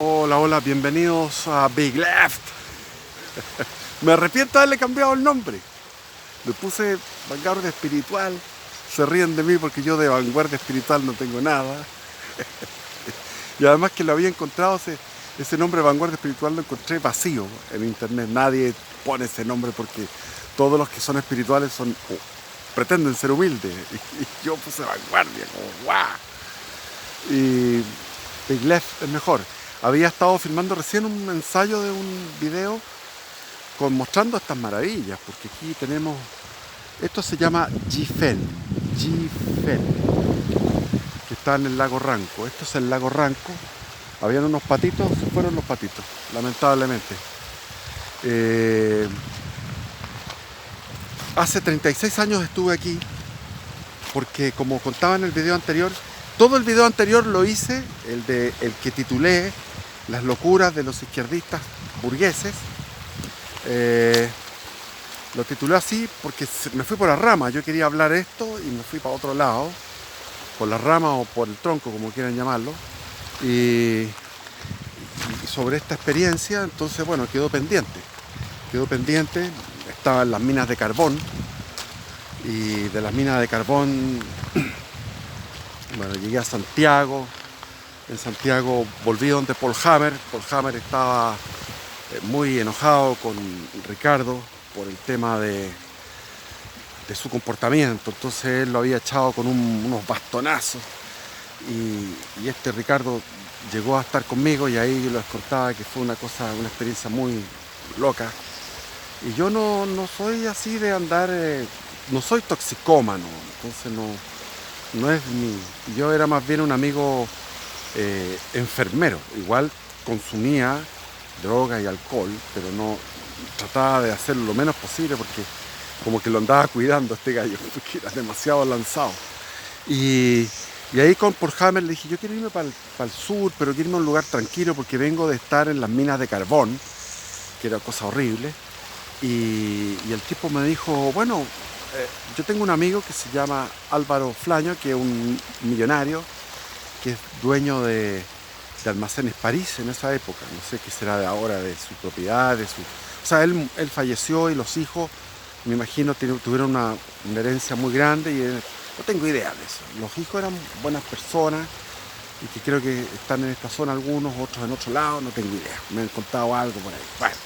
Hola, hola, bienvenidos a Big Left. Me arrepiento de haberle cambiado el nombre. Le puse Vanguardia Espiritual. Se ríen de mí porque yo de vanguardia espiritual no tengo nada. Y además que lo había encontrado, ese nombre Vanguardia Espiritual lo encontré vacío en internet. Nadie pone ese nombre porque todos los que son espirituales pretenden ser humildes. Y yo puse Vanguardia, como guau. Y Big Left es mejor. Había estado filmando recién un ensayo de un video mostrando estas maravillas, porque aquí tenemos, esto se llama Gifel, que está en el lago Ranco. Esto es el lago Ranco. Habían unos patitos, se fueron los patitos, lamentablemente. Hace 36 años estuve aquí, porque como contaba en el video anterior, todo el video anterior lo hice, el que titulé Las locuras de los izquierdistas burgueses. Lo titulé así porque me fui por la rama. Yo quería hablar esto y me fui para otro lado, por la rama o por el tronco, como quieran llamarlo. Y sobre esta experiencia, entonces, bueno, quedó pendiente. Estaban las minas de carbón. Y de las minas de carbón, bueno, llegué a Santiago. En Santiago volví donde Paul Hammer. Paul Hammer estaba muy enojado con Ricardo por el tema de su comportamiento. Entonces él lo había echado con unos bastonazos. Y este Ricardo llegó a estar conmigo y ahí les contaba que fue una experiencia muy loca. Y yo no soy así de andar, no soy toxicómano, entonces no es mi... Yo era más bien un amigo enfermero. Igual consumía droga y alcohol, pero no trataba de hacerlo lo menos posible porque como que lo andaba cuidando este gallo, porque era demasiado lanzado. Y ahí con Paul Hammer le dije, yo quiero irme para el sur, pero quiero irme a un lugar tranquilo porque vengo de estar en las minas de carbón, que era cosa horrible. Y el tipo me dijo, bueno, yo tengo un amigo que se llama Álvaro Flaño, que es un millonario, que es dueño de Almacenes París en esa época. No sé qué será de ahora, de su propiedad, O sea, él falleció y los hijos, me imagino, tuvieron una herencia muy grande y no tengo idea de eso. Los hijos eran buenas personas y que creo que están en esta zona algunos, otros en otro lado, no tengo idea. Me han contado algo por ahí. Bueno,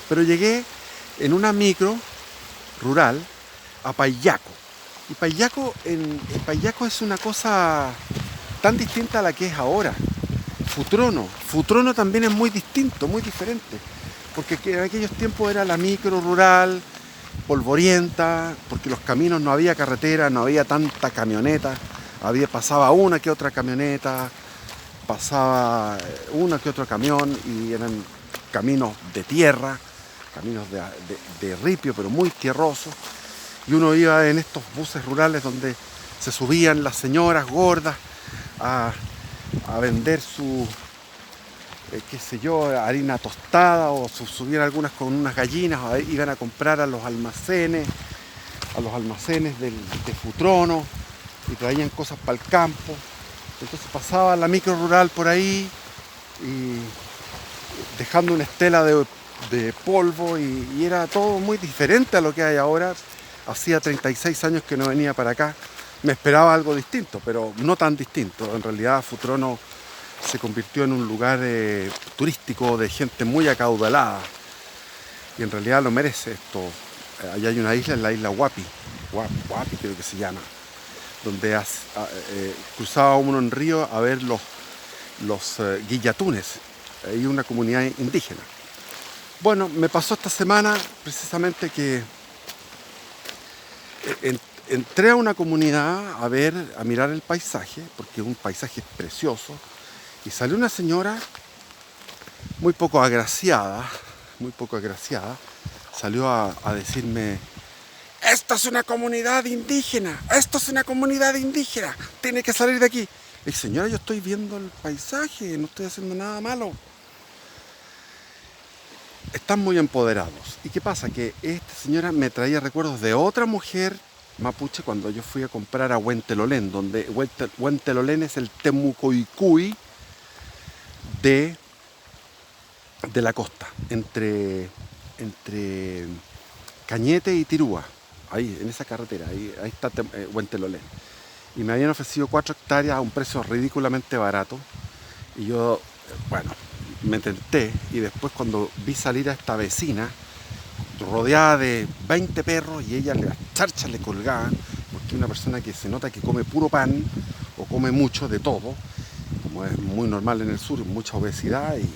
pero llegué en una micro rural a Payaco. Y Payaco es una cosa tan distinta a la que es ahora. Futrono también es muy distinto, muy diferente. Porque en aquellos tiempos era la micro rural, polvorienta, porque los caminos no había carretera, no había tanta camioneta. Pasaba una que otra camioneta, pasaba una que otro camión y eran caminos de tierra, caminos de ripio, pero muy tierrosos. Y uno iba en estos buses rurales donde se subían las señoras gordas a vender su, qué sé yo, harina tostada, o subían algunas con unas gallinas, o iban a comprar a los almacenes de Futrono, y traían cosas para el campo. Entonces pasaba la micro rural por ahí y dejando una estela de polvo y era todo muy diferente a lo que hay ahora. Hacía 36 años que no venía para acá. Me esperaba algo distinto, pero no tan distinto. En realidad Futrono se convirtió en un lugar turístico de gente muy acaudalada. Y en realidad lo merece esto. Allá hay una isla, en la isla Huapi creo que se llama, donde cruzaba uno en río a ver los guillatunes. Hay una comunidad indígena. Bueno, me pasó esta semana precisamente que entré a una comunidad a mirar el paisaje, porque es un paisaje precioso, y salió una señora muy poco agraciada, salió a decirme, esto es una comunidad indígena, tiene que salir de aquí. Le dije, señora, yo estoy viendo el paisaje, no estoy haciendo nada malo. Están muy empoderados. ¿Y qué pasa? Que esta señora me traía recuerdos de otra mujer mapuche cuando yo fui a comprar a Huentelolén, donde Huentelolén es el Temucoicuy de de la costa, entre Cañete y Tirúa, ahí, en esa carretera, ahí está Huentelolén. Y me habían ofrecido 4 hectáreas a un precio ridículamente barato. Y yo, bueno, me tenté. Y después cuando vi salir a esta vecina, rodeada de 20 perros, y ellas las charchas le colgaban, porque es una persona que se nota que come puro pan, o come mucho de todo, como es muy normal en el sur, mucha obesidad y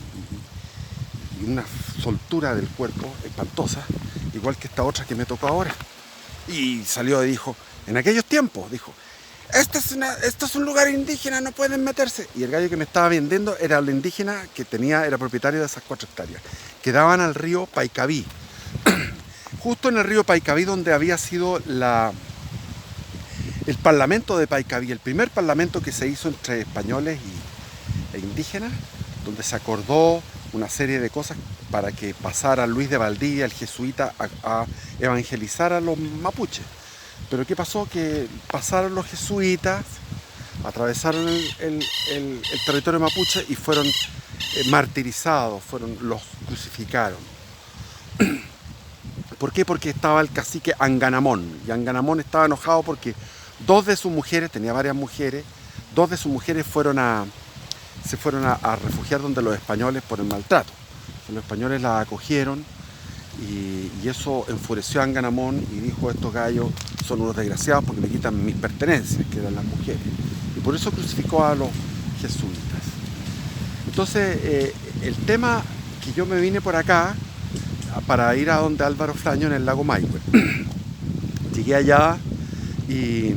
una soltura del cuerpo espantosa, igual que esta otra que me tocó ahora. Y salió y dijo, en aquellos tiempos, dijo, esto es un lugar indígena, no pueden meterse. Y el gallo que me estaba vendiendo era el indígena que era propietario de esas 4 hectáreas, que daban al río Paicaví. Justo en el río Paicaví, donde había sido el parlamento de Paicaví, el primer parlamento que se hizo entre españoles e indígenas, donde se acordó una serie de cosas para que pasara Luis de Valdivia, el jesuita, a evangelizar a los mapuches. Pero ¿qué pasó? Que pasaron los jesuitas, atravesaron el territorio mapuche y fueron martirizados, los crucificaron. ¿Por qué? Porque estaba el cacique Anganamón, y Anganamón estaba enojado porque 2 de sus mujeres, tenía varias mujeres, 2 de sus mujeres se fueron a refugiar donde los españoles por el maltrato. Los españoles la acogieron y eso enfureció a Anganamón y dijo, estos gallos son unos desgraciados porque me quitan mis pertenencias, que eran las mujeres. Y por eso crucificó a los jesuitas. Entonces, el tema que yo me vine por acá para ir a donde Álvaro Flaño en el lago Maihue. Llegué allá y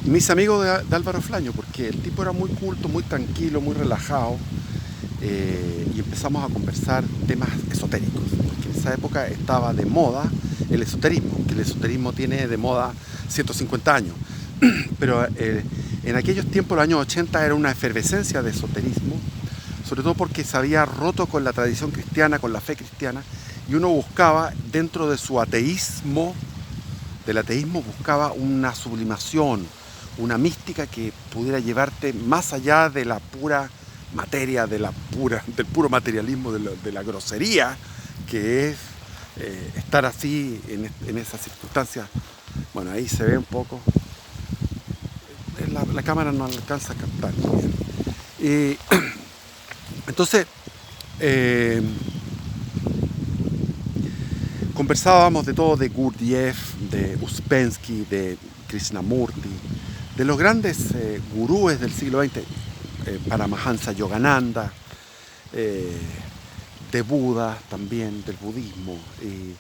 me hice amigo de Álvaro Flaño porque el tipo era muy culto, muy tranquilo, muy relajado, y empezamos a conversar temas esotéricos, porque en esa época estaba de moda el esoterismo, que el esoterismo tiene de moda 150 años, pero en aquellos tiempos, los años 80, era una efervescencia de esoterismo, sobre todo porque se había roto con la tradición cristiana, con la fe cristiana, y uno buscaba, dentro de su ateísmo, del ateísmo buscaba una sublimación, una mística que pudiera llevarte más allá de la pura materia, del puro materialismo, de la grosería, que es estar así en esas circunstancias. Bueno, ahí se ve un poco, la cámara no alcanza a captar muy bien. Entonces, conversábamos de todo, de Gurdjieff, de Uspensky, de Krishnamurti, de los grandes gurúes del siglo XX, Paramahansa Yogananda, de Buda también, del budismo. Y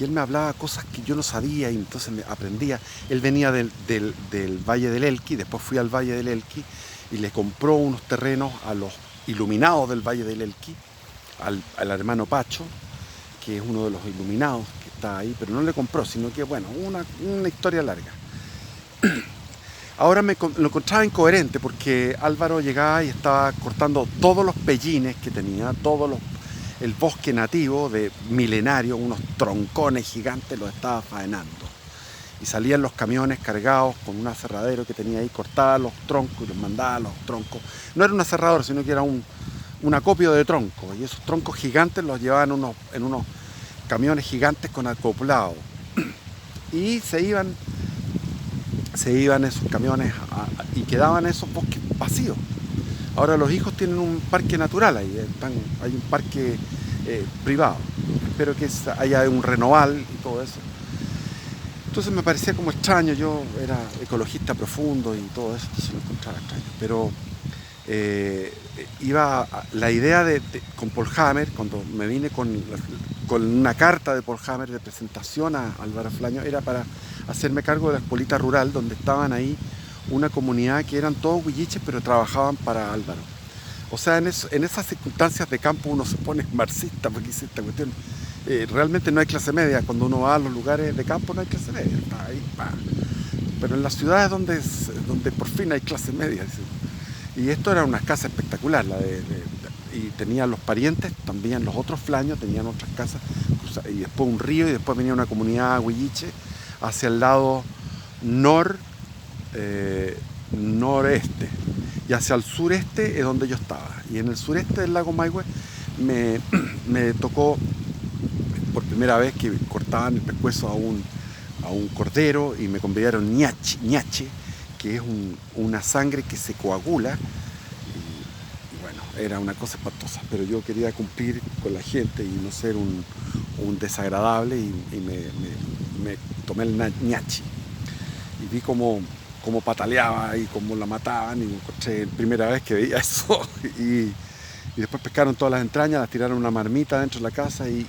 él me hablaba cosas que yo no sabía y entonces me aprendía. Él venía del Valle del Elqui, después fui al Valle del Elqui y le compró unos terrenos a los iluminados del Valle del Elqui, al hermano Pacho, que es uno de los iluminados que está ahí, pero no le compró, sino que, bueno, una historia larga. Ahora lo encontraba incoherente porque Álvaro llegaba y estaba cortando todos los pellines que tenía, el bosque nativo de milenario, unos troncones gigantes, los estaba faenando. Y salían los camiones cargados con un aserradero que tenía ahí, cortaba los troncos y los mandaba a los troncos. No era un aserrador, sino que era un acopio de troncos, y esos troncos gigantes los llevaban en unos camiones gigantes con acoplado. Y se iban esos camiones y quedaban esos bosques vacíos. Ahora los hijos tienen un parque natural ahí, hay un parque privado. Espero que haya un renoval y todo eso. Entonces me parecía como extraño, yo era ecologista profundo y todo eso, entonces lo encontraba extraño. Pero la idea con Paul Hammer, cuando me vine con una carta de Paul Hammer de presentación a Álvaro Flaño, era para hacerme cargo de la escuelita rural donde estaban ahí una comunidad que eran todos huilliches pero trabajaban para Álvaro. O sea, en esas circunstancias de campo uno se pone marxista porque dice esta cuestión. Realmente no hay clase media, cuando uno va a los lugares de campo no hay clase media, está ahí, pero en las ciudades donde por fin hay clase media. Y esto era una casa espectacular, y tenían los parientes, también los otros Flaños tenían otras casas, y después un río, y después venía una comunidad huilliche hacia el lado noreste, y hacia el sureste es donde yo estaba. Y en el sureste del lago Maihue me tocó por primera vez que cortaban el pescuezo a un cordero y me convidaron ñache, que es una sangre que se coagula. Y bueno, era una cosa espantosa, pero yo quería cumplir con la gente y no ser un desagradable y me tomé el ñachi y vi cómo pataleaba y cómo la mataban y encontré primera vez que veía eso y después pescaron todas las entrañas, las tiraron en una marmita dentro de la casa y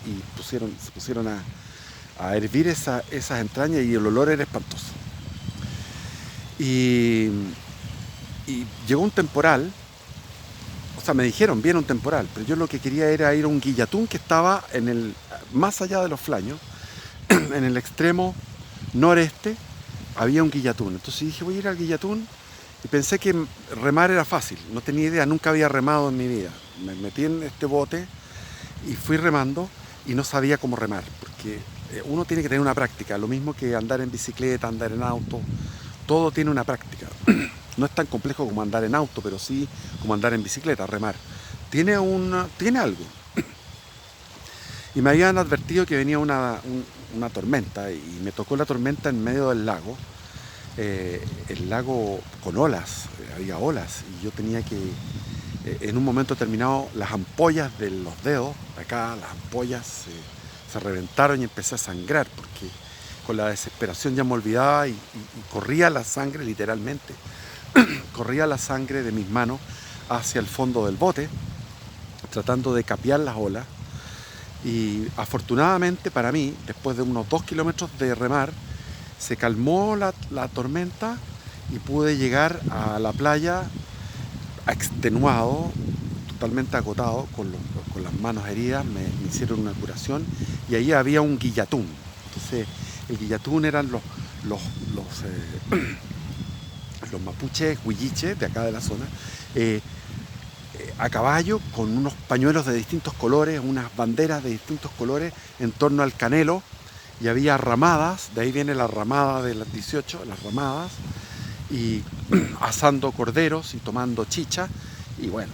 se pusieron a hervir esas entrañas y el olor era espantoso. Y llegó un temporal, o sea, me dijeron, viene un temporal, pero yo lo que quería era ir a un guillatún que estaba más allá de los flaños, en el extremo noreste, había un guillatún. Entonces dije, voy a ir al guillatún y pensé que remar era fácil, no tenía idea, nunca había remado en mi vida. Me metí en este bote y fui remando y no sabía cómo remar, porque uno tiene que tener una práctica, lo mismo que andar en bicicleta, andar en auto, todo tiene una práctica. No es tan complejo como andar en auto, pero sí como andar en bicicleta, remar. Tiene algo. Y me habían advertido que venía una tormenta y me tocó la tormenta en medio del lago. El lago con olas, había olas y yo tenía que, en un momento determinado, las ampollas de los dedos, acá las ampollas se reventaron y empecé a sangrar porque con la desesperación ya me olvidaba y corría la sangre literalmente, corría la sangre de mis manos hacia el fondo del bote, tratando de capear las olas. Y afortunadamente para mí, después de unos 2 kilómetros de remar, se calmó la tormenta y pude llegar a la playa extenuado, totalmente agotado, con las manos heridas. Me hicieron una curación y ahí había un guillatún. Entonces el guillatún eran los mapuches huilliches de acá de la zona, a caballo con unos pañuelos de distintos colores, unas banderas de distintos colores en torno al canelo, y había ramadas, de ahí viene la ramada de las 18, las ramadas, y asando corderos y tomando chicha, y bueno,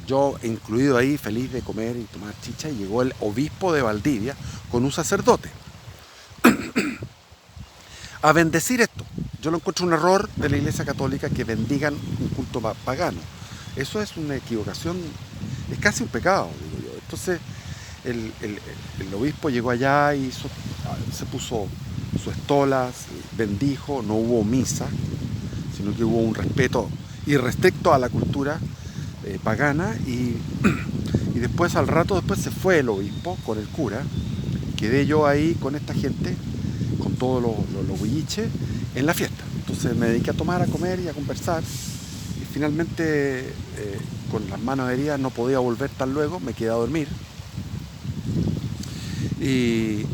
yo incluido ahí, feliz de comer y tomar chicha, y llegó el obispo de Valdivia con un sacerdote a bendecir esto. Yo lo encuentro un error de la Iglesia Católica que bendigan un culto pagano. Eso es una equivocación, es casi un pecado, digo yo. Entonces el obispo llegó allá y se puso su estola, bendijo, no hubo misa, sino que hubo un respeto irrestricto a la cultura pagana y después al rato después se fue el obispo con el cura. Quedé yo ahí con esta gente, con todos los huilliches, en la fiesta. Entonces me dediqué a tomar, a comer y a conversar. Y finalmente, con las manos heridas, no podía volver tan luego, me quedé a dormir. Y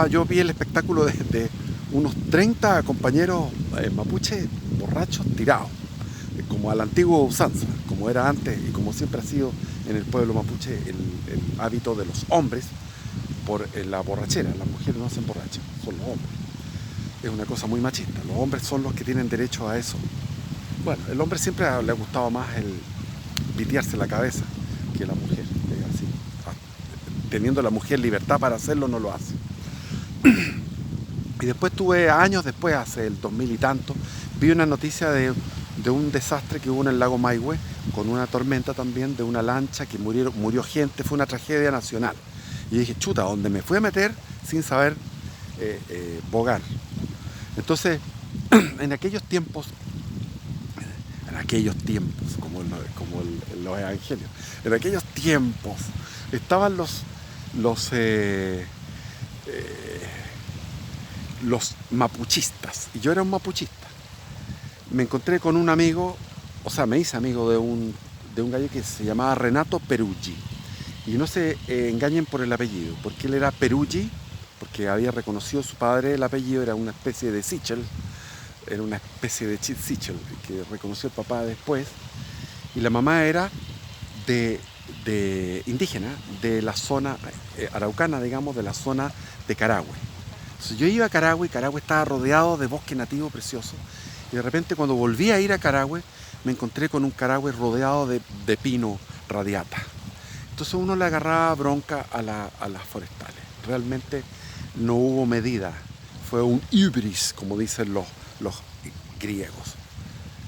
yo vi el espectáculo de unos 30 compañeros mapuches borrachos tirados, como a la antigua usanza, como era antes y como siempre ha sido en el pueblo mapuche el hábito de los hombres por la borrachera. Las mujeres no se emborrachan, son los hombres. Es una cosa muy machista, los hombres son los que tienen derecho a eso. Bueno, el hombre siempre le ha gustado más el pitearse la cabeza que la mujer, así. Teniendo la mujer libertad para hacerlo, no lo hace. Y después años después, hace el 2000 y tanto, vi una noticia de un desastre que hubo en el lago Maihue, con una tormenta también, de una lancha que murió gente, fue una tragedia nacional. Y dije, chuta, ¿dónde me fui a meter sin saber bogar? Entonces, en aquellos tiempos, como los evangelios, en aquellos tiempos estaban los mapuchistas, y yo era un mapuchista. Me encontré con un amigo, o sea, me hice amigo de un gallo que se llamaba Renato Peruggi, y no se engañen por el apellido, porque él era Peruggi, porque había reconocido su padre el apellido, era una especie de Sichel, que reconoció el papá después, y la mamá era de indígena de la zona araucana, digamos, de la zona de Carahue. Entonces yo iba a Carahue y Carahue estaba rodeado de bosque nativo precioso, y de repente cuando volví a ir a Carahue me encontré con un Carahue rodeado de pino radiata. Entonces uno le agarraba bronca a las forestales. Realmente no hubo medida. Fue un hubris, como dicen los griegos.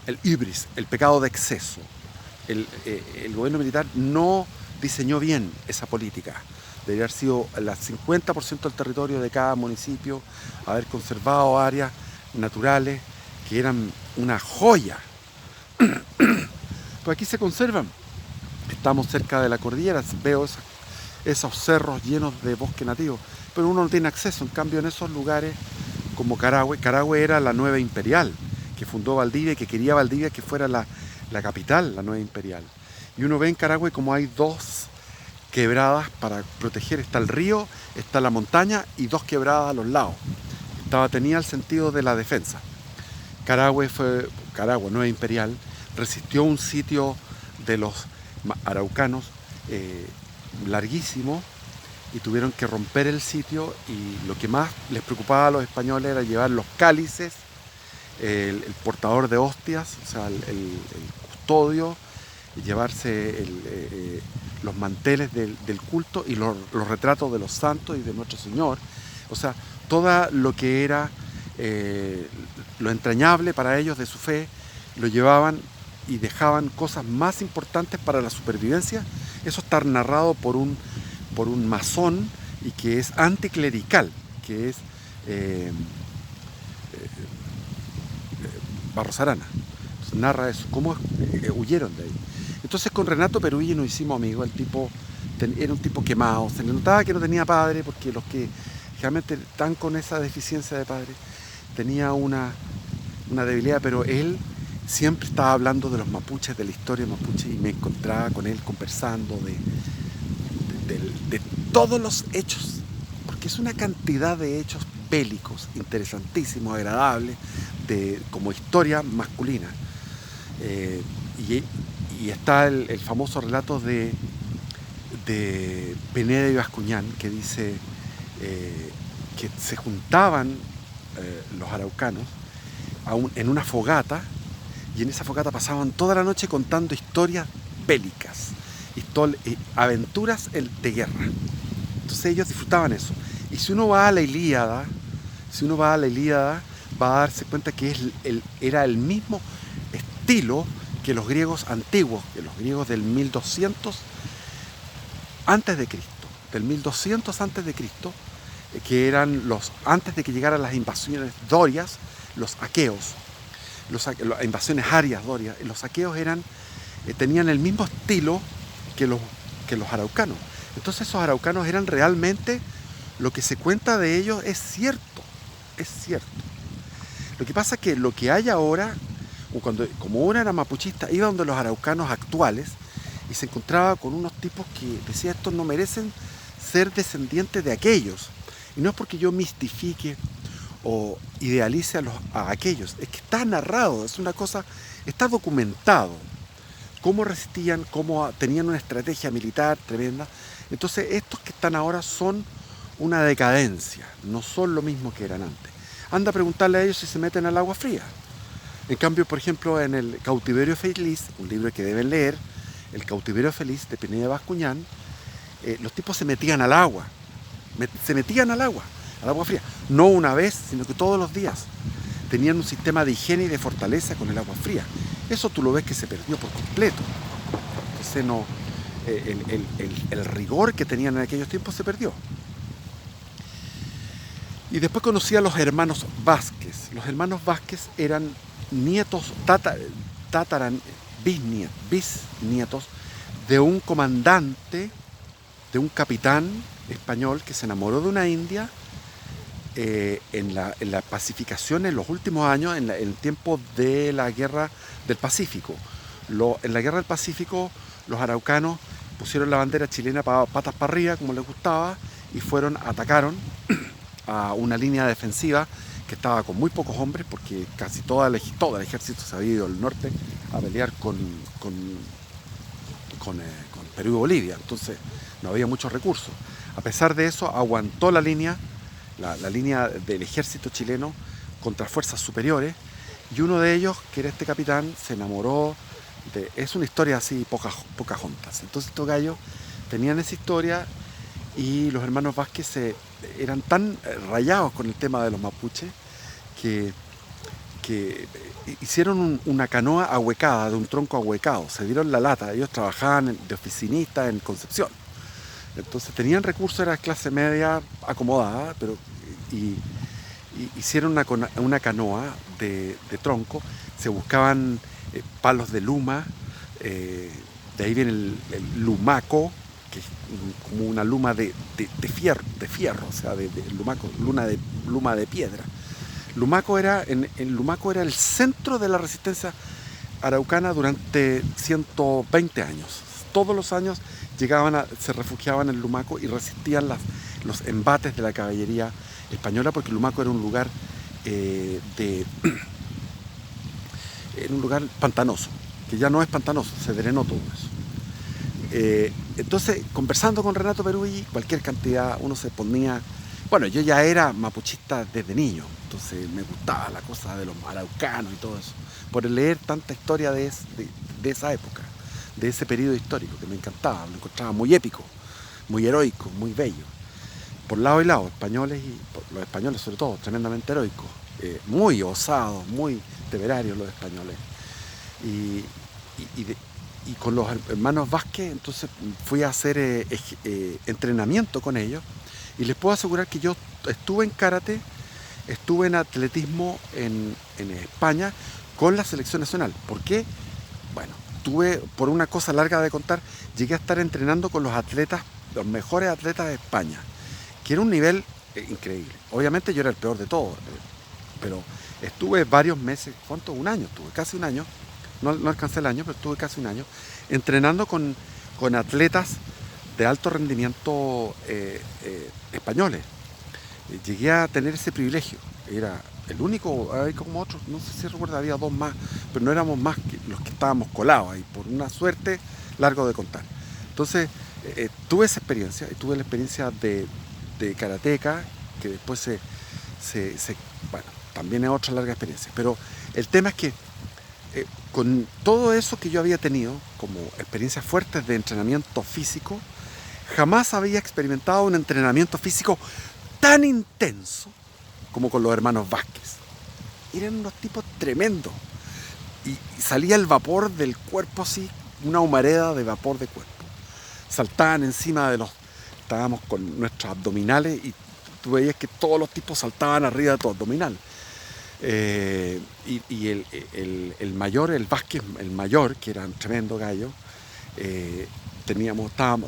El hubris, el pecado de exceso. El gobierno militar no diseñó bien esa política. Debería haber sido el 50% del territorio de cada municipio, haber conservado áreas naturales que eran una joya. Pues aquí se conservan. Estamos cerca de la cordillera, veo esos cerros llenos de bosque nativo, pero uno no tiene acceso. En cambio, en esos lugares como Carahue era la nueva imperial, que fundó Valdivia y que quería Valdivia que fuera la capital, la nueva imperial. Y uno ve en Carahue como hay dos quebradas para proteger. Está el río, está la montaña y dos quebradas a los lados. Tenía el sentido de la defensa. Carahue, nueva imperial, resistió un sitio de los araucanos larguísimo, y tuvieron que romper el sitio, y lo que más les preocupaba a los españoles era llevar los cálices, el portador de hostias, o sea, el custodio, y llevarse los manteles del culto y los retratos de los santos y de nuestro Señor. O sea, todo lo que era lo entrañable para ellos de su fe, lo llevaban y dejaban cosas más importantes para la supervivencia. Eso está narrado por un masón, y que es anticlerical, que es Barros Arana. Entonces narra eso, cómo huyeron de ahí. Entonces con Renato Peruggi nos hicimos amigos. El tipo era un tipo quemado, se le notaba que no tenía padre, porque los que realmente están con esa deficiencia de padre, tenía una debilidad, pero él siempre estaba hablando de los mapuches, de la historia mapuche, y me encontraba con él conversando de todos los hechos, porque es una cantidad de hechos bélicos, interesantísimos, agradables, como historia masculina. Y está el famoso relato de Pineda y Bascuñán, que dice que se juntaban los araucanos en una fogata, y en esa fogata pasaban toda la noche contando historias bélicas, aventuras de guerra. Entonces ellos disfrutaban eso. Y si uno va a la Ilíada, va a darse cuenta que era el mismo estilo que los griegos antiguos, que los griegos del 1200 antes de Cristo, que eran antes de que llegaran las invasiones dorias, los aqueos, las invasiones arias dorias. Los aqueos tenían el mismo estilo que los araucanos. Entonces esos araucanos eran realmente, lo que se cuenta de ellos es cierto. Lo que pasa es que lo que hay ahora, como uno era mapuchista, iba donde los araucanos actuales y se encontraba con unos tipos que decía: estos no merecen ser descendientes de aquellos. Y no es porque yo mistifique o idealice a aquellos, es que está narrado, es una cosa, está documentado cómo resistían, cómo tenían una estrategia militar tremenda. Entonces estos que están ahora son una decadencia, no son lo mismo que eran antes. Anda a preguntarle a ellos si se meten al agua fría. En cambio, por ejemplo, en el Cautiverio Feliz, un libro que deben leer, El Cautiverio Feliz de Pineda Bascuñán, los tipos se metían al agua, al agua fría, no una vez, sino que todos los días. Tenían un sistema de higiene y de fortaleza con el agua fría. Eso tú lo ves que se perdió por completo. Entonces el rigor que tenían en aquellos tiempos se perdió. Y después conocí a los hermanos Vázquez. Los hermanos Vázquez eran nietos, bisnietos de un comandante, de un capitán español que se enamoró de una india en la pacificación en los últimos años, en el tiempo de la guerra del Pacífico. En la guerra del Pacífico, los araucanos pusieron la bandera chilena patas para arriba, como les gustaba, y atacaron a una línea defensiva que estaba con muy pocos hombres, porque casi todo el ejército se había ido al norte a pelear con Perú y Bolivia. Entonces no había muchos recursos. A pesar de eso, aguantó la línea del ejército chileno contra fuerzas superiores, Y uno de ellos, que era este capitán, se enamoró de... Es una historia así, Pocahontas. Entonces estos gallos tenían esa historia y los hermanos Vázquez eran tan rayados con el tema de los mapuches que, que hicieron una canoa ahuecada, de un tronco ahuecado. Se dieron la lata. Ellos trabajaban de oficinistas en Concepción. Entonces tenían recursos, era clase media acomodada, pero hicieron una canoa de tronco, se buscaban palos de luma, de ahí viene el lumaco, que es como una luma de fierro, o sea, lumaco, luma de piedra. Lumaco era el centro de la resistencia araucana durante 120 años. Todos los años se refugiaban en Lumaco y resistían los embates de la caballería española, porque Lumaco era un lugar era un lugar pantanoso, que ya no es pantanoso, se drenó todo eso. Entonces, conversando con Renato Peruggi, cualquier cantidad, uno se ponía... Bueno, yo ya era mapuchista desde niño, entonces me gustaba la cosa de los araucanos y todo eso, por leer tanta historia de esa época, de ese periodo histórico, que me encantaba, lo encontraba muy épico, muy heroico, muy bello. Por lado y lado, los españoles sobre todo, tremendamente heroicos, muy osados, muy temerarios los españoles. Y con los hermanos Vázquez, entonces fui a hacer entrenamiento con ellos, y les puedo asegurar que yo estuve en karate, estuve en atletismo en España con la selección nacional. ¿Por qué? Bueno, por una cosa larga de contar, llegué a estar entrenando con los mejores atletas de España, que era un nivel increíble. Obviamente yo era el peor de todos, pero estuve varios meses, ¿cuánto? Un año estuve, casi un año, no alcancé el año, pero estuve casi un año, entrenando con atletas de alto rendimiento españoles. Llegué a tener ese privilegio, era el único, hay como otros, no sé si recuerdo, había dos más, pero no éramos más que los que estábamos colados ahí, por una suerte largo de contar. Entonces, tuve esa experiencia, y tuve la experiencia de karateca, que después bueno, también es otra larga experiencia. Pero el tema es que con todo eso que yo había tenido como experiencias fuertes de entrenamiento físico, jamás había experimentado un entrenamiento físico tan intenso como con los hermanos Vázquez. Eran unos tipos tremendos. Y salía el vapor del cuerpo así, una humareda de vapor de cuerpo. Saltaban encima estábamos con nuestros abdominales y tú veías que todos los tipos saltaban arriba de tu abdominal. Y el mayor, el Vázquez, el mayor, que era un tremendo gallo,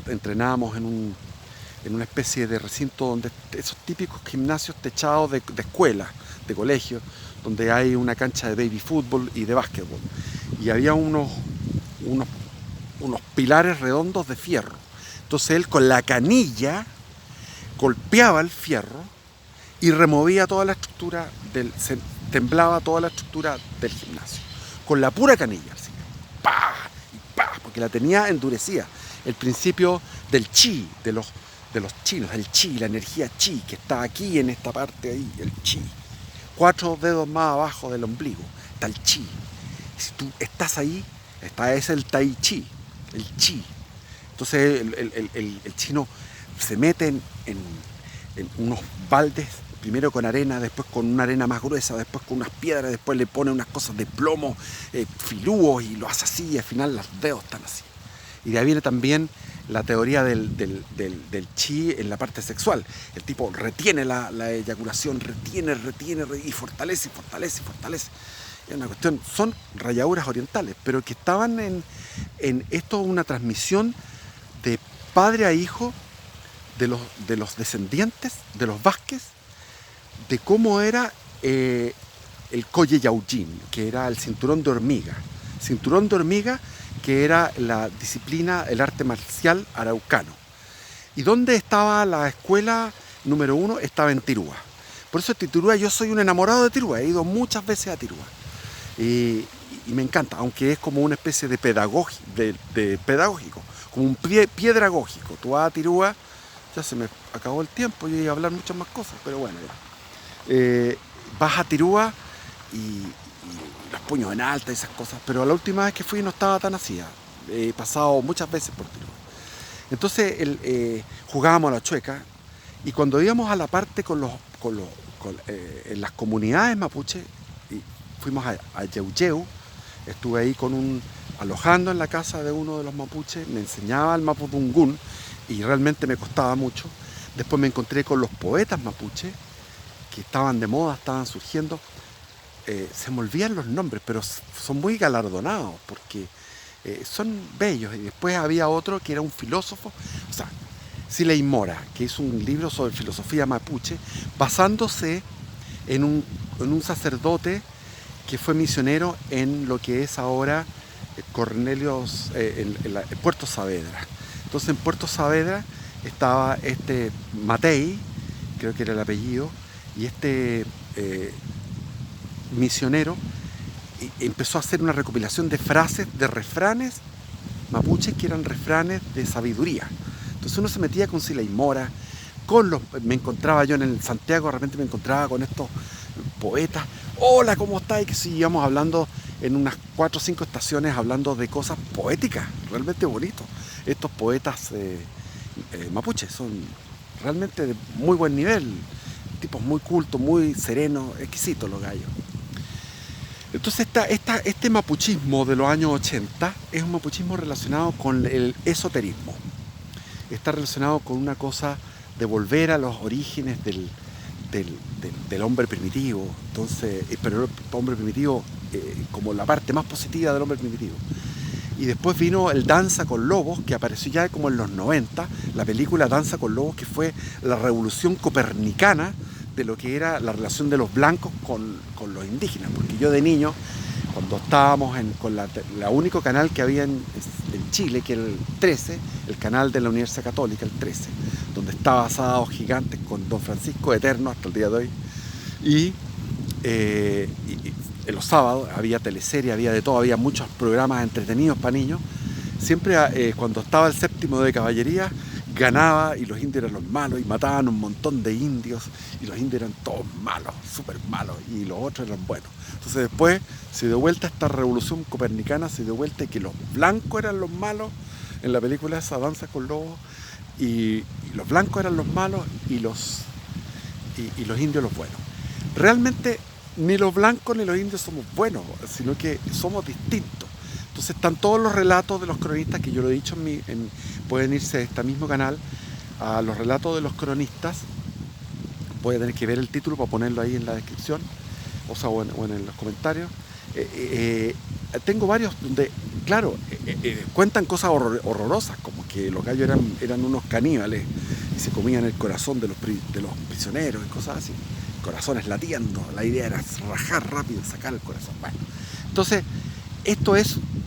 entrenábamos en una especie de recinto donde esos típicos gimnasios techados de escuelas, de colegios, donde hay una cancha de baby fútbol y de básquetbol. Y había unos pilares redondos de fierro. Entonces él con la canilla golpeaba el fierro y removía toda la estructura temblaba toda la estructura del gimnasio. Con la pura canilla, así. ¡Pah! Y ¡pah! Porque la tenía endurecida. El principio del chi, de los chinos, el chi, la energía chi, que está aquí en esta parte ahí, el chi. 4 dedos más abajo del ombligo está el chi. Y si tú estás ahí, es el tai chi, el chi. Entonces el chino se mete en unos baldes, primero con arena, después con una arena más gruesa, después con unas piedras, después le pone unas cosas de plomo, filúos, y lo hace así, y al final los dedos están así. Y de ahí viene también la teoría del chi en la parte sexual. El tipo retiene la eyaculación, retiene y fortalece. Es una cuestión, son rayaduras orientales, pero que estaban en esto, una transmisión de padre a hijo de los descendientes de los Vázquez, de cómo era el Koye Yaujin, que era el cinturón de hormiga. Cinturón de hormiga, que era la disciplina, el arte marcial araucano. ¿Y dónde estaba la escuela número 1? Estaba en Tirúa. Por eso Tirúa, yo soy un enamorado de Tirúa, he ido muchas veces a Tirúa. Y me encanta, aunque es como una especie de pedagógico, como un piedragógico. Tú vas a Tirúa, ya se me acabó el tiempo, yo iba a hablar muchas más cosas, pero bueno, ya. Vas a Tirúa y y los puños en alta y esas cosas, pero la última vez que fui no estaba tan así. He pasado muchas veces por Tilúa. Entonces jugábamos a la chueca y cuando íbamos a la parte en las comunidades mapuche, y fuimos a Yeuyeu, estuve ahí alojando en la casa de uno de los mapuches, me enseñaba el mapudungún y realmente me costaba mucho. Después me encontré con los poetas mapuche que estaban de moda, estaban surgiendo. Se me olvidan los nombres, pero son muy galardonados porque son bellos. Y después había otro que era un filósofo, o sea, Siley Mora, que hizo un libro sobre filosofía mapuche, basándose en un sacerdote que fue misionero en lo que es ahora Cornelius, en Puerto Saavedra. Entonces en Puerto Saavedra estaba este Matei, creo que era el apellido, y este misionero empezó a hacer una recopilación de frases, de refranes mapuches que eran refranes de sabiduría. Entonces uno se metía con Siley Mora, me encontraba yo en el Santiago, de repente me encontraba con estos poetas. Hola, ¿cómo estás? Y que seguíamos hablando en unas 4 o 5 estaciones, hablando de cosas poéticas, realmente bonitos. Estos poetas mapuches son realmente de muy buen nivel, tipos muy cultos, muy serenos, exquisitos los gallos. Entonces este mapuchismo de los años 80 es un mapuchismo relacionado con el esoterismo. Está relacionado con una cosa de volver a los orígenes del hombre primitivo. Entonces, pero el hombre primitivo como la parte más positiva del hombre primitivo. Y después vino el Danza con Lobos, que apareció ya como en los 90, la película Danza con Lobos, que fue la revolución copernicana de lo que era la relación de los blancos con los indígenas. Porque yo de niño, cuando estábamos con la único canal que había en Chile, que era el 13, el canal de la Universidad Católica, el 13, donde estaba Sábados Gigantes con Don Francisco Eterno hasta el día de hoy. Y en los sábados había teleserie, había de todo, había muchos programas entretenidos para niños. Siempre cuando estaba el séptimo de caballería, ganaba y los indios eran los malos y mataban un montón de indios y los indios eran todos malos, súper malos, y los otros eran buenos. Entonces después se dio vuelta esta revolución copernicana, se dio vuelta que los blancos eran los malos en la película esa Danza con Lobos, y los blancos eran los malos y los indios los buenos. Realmente ni los blancos ni los indios somos buenos, sino que somos distintos. Entonces están todos los relatos de los cronistas, que yo lo he dicho pueden irse a este mismo canal, a los relatos de los cronistas. Voy a tener que ver el título para ponerlo ahí en la descripción, o en los comentarios. Tengo varios donde, claro, cuentan cosas horrorosas, como que los gallos eran unos caníbales y se comían el corazón de los prisioneros y cosas así. Corazones latiendo, la idea era rajar rápido, sacar el corazón. Bueno, entonces,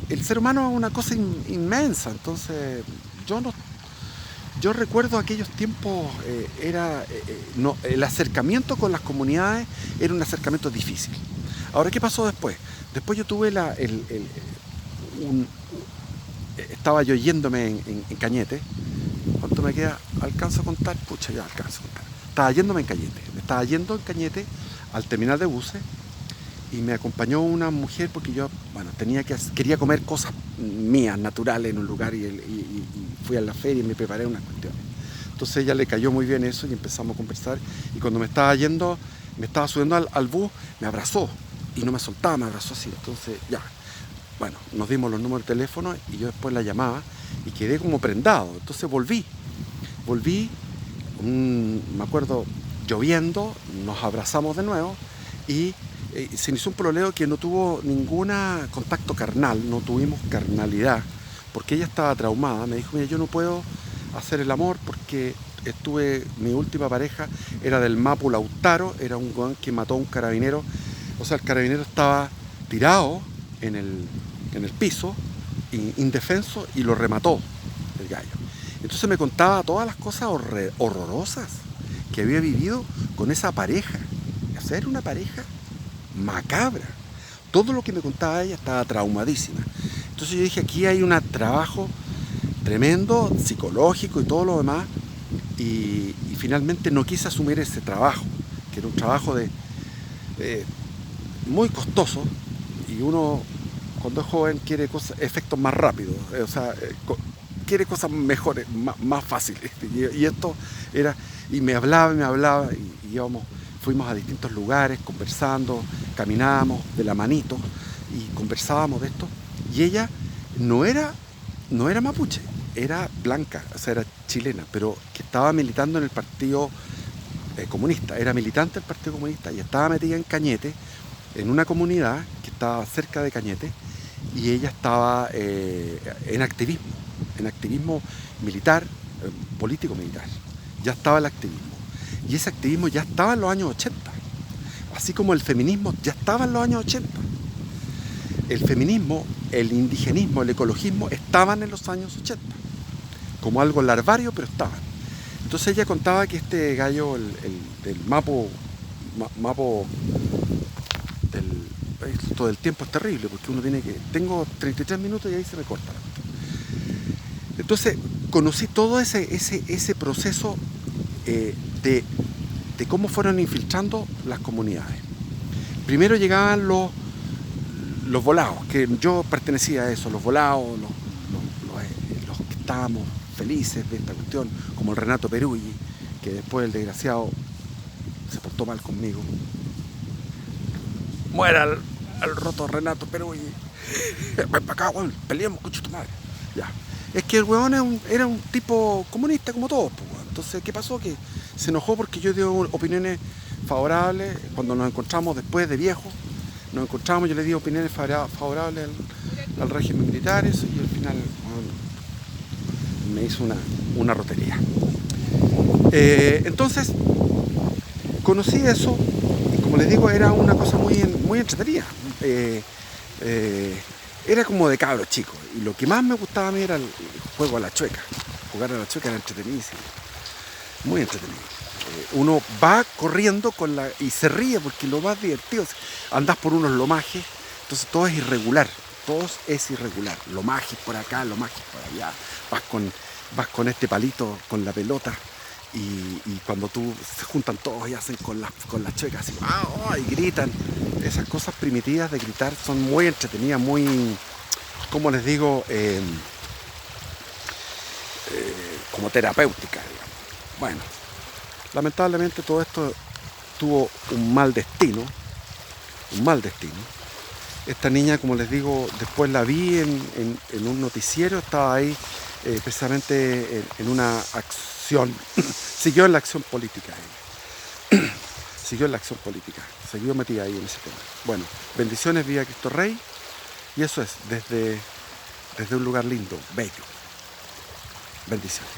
el ser humano es una cosa inmensa. Entonces, yo recuerdo aquellos tiempos, el acercamiento con las comunidades era un acercamiento difícil. Ahora, ¿qué pasó después? Después yo tuve estaba yo yéndome en Cañete. ¿Cuánto me queda? ¿Alcanzo a contar? Pucha, ya alcanzo a contar. Estaba yéndome en Cañete. Me estaba yendo en Cañete al terminal de buses y me acompañó una mujer porque yo, bueno, quería comer cosas mías, naturales en un lugar y fui a la feria y me preparé unas cuestiones. Entonces a ella le cayó muy bien eso y empezamos a conversar, y cuando me estaba subiendo al bus, me abrazó y no me soltaba, me abrazó así. Entonces ya, bueno, nos dimos los números de teléfono y yo después la llamaba y quedé como prendado. Entonces volví, me acuerdo, lloviendo, nos abrazamos de nuevo y se inició un pololeo que no tuvo ningún contacto carnal, no tuvimos carnalidad, porque ella estaba traumada. Me dijo, mira, yo no puedo hacer el amor porque mi última pareja era del Mapu Lautaro, era un guan que mató a un carabinero. O sea, el carabinero estaba tirado en el piso, indefenso, y lo remató el gallo. Entonces me contaba todas las cosas horrorosas que había vivido con esa pareja. O sea, era una pareja macabra. Todo lo que me contaba ella estaba traumadísima. Entonces yo dije, aquí hay un trabajo tremendo, psicológico y todo lo demás, y finalmente no quise asumir ese trabajo, que era un trabajo muy costoso, Y uno, cuando es joven, quiere efectos más rápidos, quiere cosas mejores, más fáciles. Y esto era, y me hablaba, y fuimos a distintos lugares, conversando, caminábamos de la manito, y conversábamos de esto. Y ella no era mapuche, era blanca, o sea, era chilena, pero que estaba militando en el Partido Comunista, era militante del Partido Comunista y estaba metida en Cañete, en una comunidad que estaba cerca de Cañete, y ella estaba en activismo militar, político militar, ya estaba el activismo. Y ese activismo ya estaba en los años 80, así como el feminismo ya estaba en los años 80. El feminismo, el indigenismo, el ecologismo estaban en los años 80, como algo larvario, pero estaban. Entonces ella contaba que este gallo, del mapo esto del tiempo es terrible, porque uno tiene que... Tengo 33 minutos y ahí se me corta. Entonces conocí todo ese proceso de cómo fueron infiltrando las comunidades. Primero llegaban los volados, que yo pertenecía a eso, los volados, los que estábamos felices de esta cuestión, como el Renato Peruggi, que después el desgraciado se portó mal conmigo. Muera al roto Renato Peruggi. Ven para acá, weón, peleemos, concha tu madre. Ya. Es que el weón era un tipo comunista como todos, pues, weón. Entonces, ¿qué pasó? Que se enojó porque yo di opiniones favorables. Cuando nos encontramos después de viejos, yo le di opiniones favorables al régimen militar, y al final, bueno, me hizo una rotería. Entonces, conocí eso, y como les digo, era una cosa muy entretenida. Era como de cabros chicos, y lo que más me gustaba a mí era el juego a la chueca. Jugar a la chueca era entretenidísimo, muy entretenido. Uno va corriendo y se ríe, porque lo más divertido es andás por unos lomajes, entonces todo es irregular, lomajes por acá, lomajes por allá, vas con este palito, con la pelota, y cuando se juntan todos y hacen con las chuecas así, y gritan. Esas cosas primitivas de gritar son muy entretenidas, muy, como les digo, como terapéuticas, digamos. Bueno, lamentablemente todo esto tuvo un mal destino. Esta niña, como les digo, después la vi en un noticiero, estaba ahí precisamente en una acción, siguió en la acción política ella. Siguió metida ahí en ese tema. Bueno, bendiciones, viva Cristo Rey, y eso es desde un lugar lindo, bello. Bendiciones.